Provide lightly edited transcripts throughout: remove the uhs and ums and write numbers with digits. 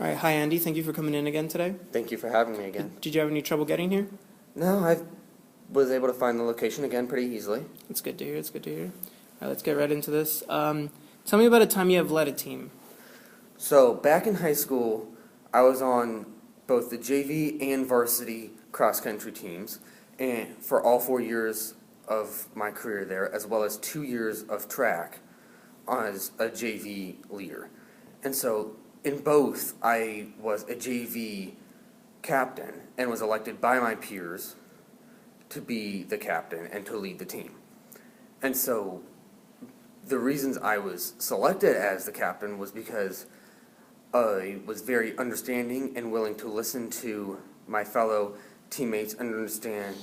All right, hi Andy. Thank you for coming in again today. Thank you for having me again. Did you have any trouble getting here? No, I was able to find the location again pretty easily. It's good to hear. It's good to hear. All right, let's get right into this. Tell me about a time you have led a team. So back in high school, I was on both the JV and varsity cross-country teams, and for all 4 years of my career there, as well as 2 years of track as a JV leader. And so in both, I was a JV captain and was elected by my peers to be the captain and to lead the team. And so the reasons I was selected as the captain was because I was very understanding and willing to listen to my fellow teammates and understand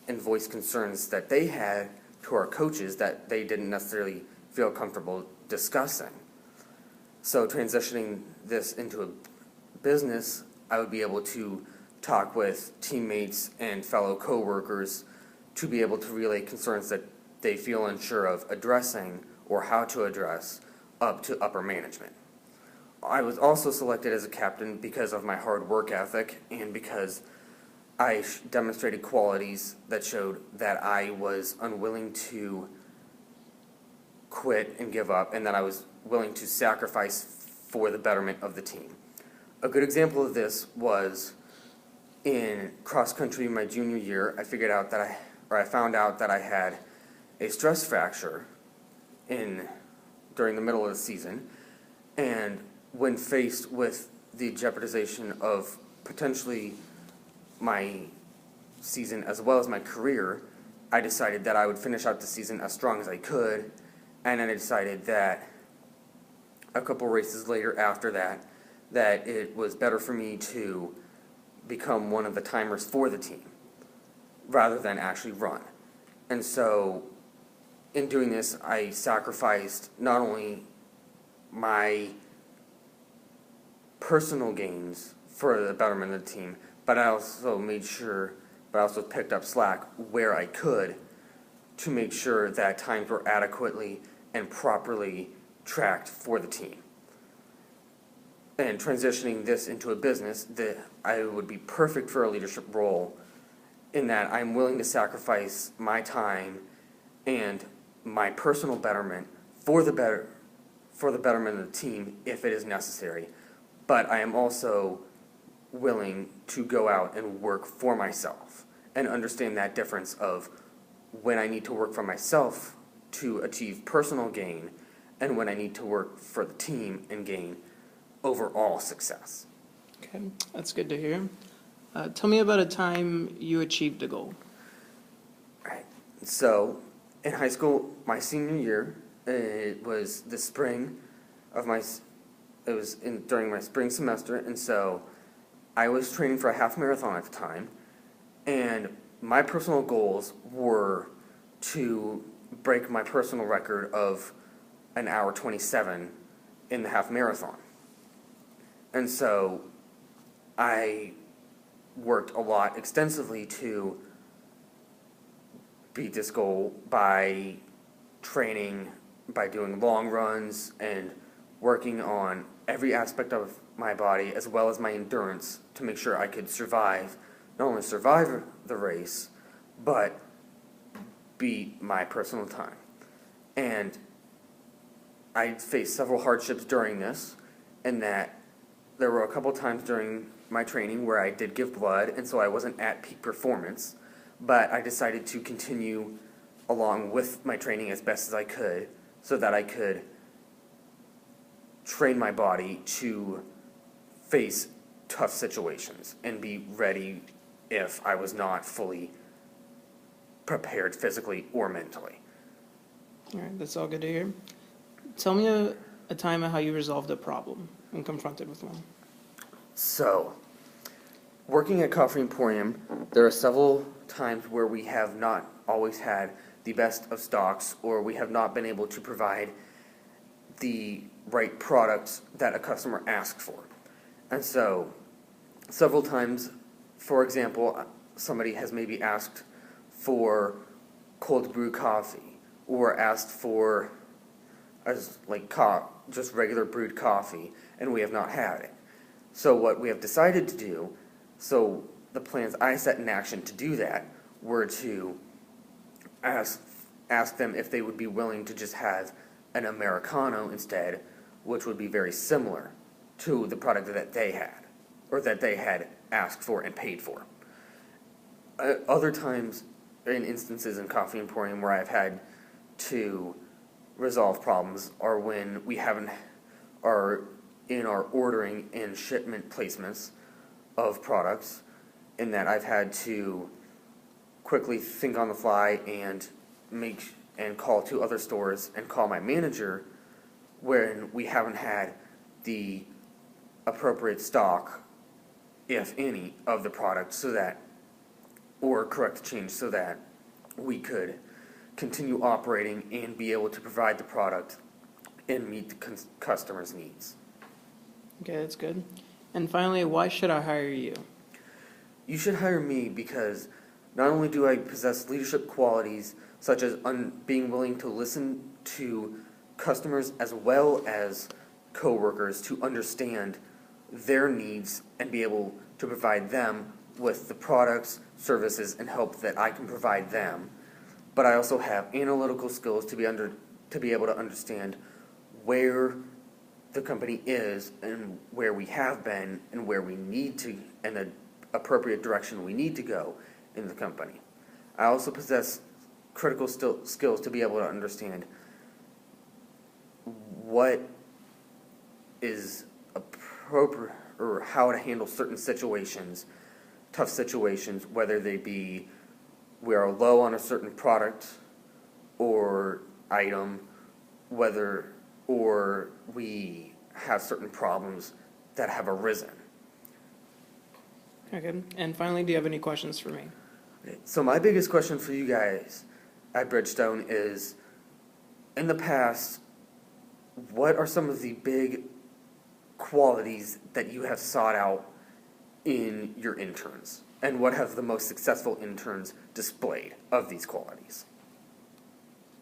and voice concerns that they had to our coaches that they didn't necessarily feel comfortable discussing. So transitioning this into a business, I would be able to talk with teammates and fellow coworkers to be able to relay concerns that they feel unsure of addressing or how to address up to upper management. I was also selected as a captain because of my hard work ethic and because I demonstrated qualities that showed that I was unwilling to quit and give up, and that I was willing to sacrifice for the betterment of the team. A good example of this was in cross country my junior year. I found out that I had a stress fracture during the middle of the season, and when faced with the jeopardization of potentially my season as well as my career, I decided that I would finish out the season as strong as I could, and then I decided that a couple races later after that it was better for me to become one of the timers for the team rather than actually run. And so in doing this, I sacrificed not only my personal gains for the betterment of the team, but I also picked up slack where I could to make sure that times were adequately and properly tracked for the team. And transitioning this into a business, that I would be perfect for a leadership role in that I'm willing to sacrifice my time and my personal betterment for the betterment of the team if it is necessary. But I am also willing to go out and work for myself and understand that difference of when I need to work for myself to achieve personal gain and when I need to work for the team and gain overall success. Okay, that's good to hear. Tell me about a time you achieved a goal. Right. So in high school, my senior year, it was the spring of during my spring semester, and so I was training for a half marathon at the time, and my personal goals were to break my personal record of an hour 27 in the half marathon. And so I worked a lot extensively to beat this goal by training, by doing long runs, and working on every aspect of my body as well as my endurance to make sure I could not only survive the race, but beat my personal time. And I faced several hardships during this, in that there were a couple times during my training where I did give blood, and so I wasn't at peak performance, but I decided to continue along with my training as best as I could so that I could train my body to face tough situations and be ready if I was not fully prepared physically or mentally. All right, that's all good to hear. Tell me a time of how you resolved a problem when confronted with one. So, working at Coffee Emporium, there are several times where we have not always had the best of stocks, or we have not been able to provide the right products that a customer asks for. And so, several times, for example, somebody has maybe asked for cold brew coffee, or asked for just regular brewed coffee, and we have not had it. So what we have decided to do, so the plans I set in action to do that were to ask them if they would be willing to just have an Americano instead, which would be very similar to the product that they had, or that they had asked for and paid for. Other times, in instances in Coffee Emporium where I've had to resolve problems are when we are in our ordering and shipment placements of products, in that I've had to quickly think on the fly and call to other stores and call my manager when we haven't had the appropriate stock, if any, of the product, so that, or correct change, so that we could continue operating and be able to provide the product and meet the customer's needs. Okay, that's good. And finally, why should I hire you? You should hire me because not only do I possess leadership qualities such as being willing to listen to customers as well as coworkers to understand their needs and be able to provide them with the products, services, and help that I can provide them, but I also have analytical skills to be able to understand where the company is and where we have been and where we need to, and the appropriate direction we need to go in the company. I also possess critical skills to be able to understand what is appropriate or how to handle certain situations, tough situations, whether they be we are low on a certain product or item, or we have certain problems that have arisen. Okay, and finally, do you have any questions for me? Okay. So my biggest question for you guys at Bridgestone is, in the past, what are some of the big qualities that you have sought out in your interns? And what have the most successful interns displayed of these qualities?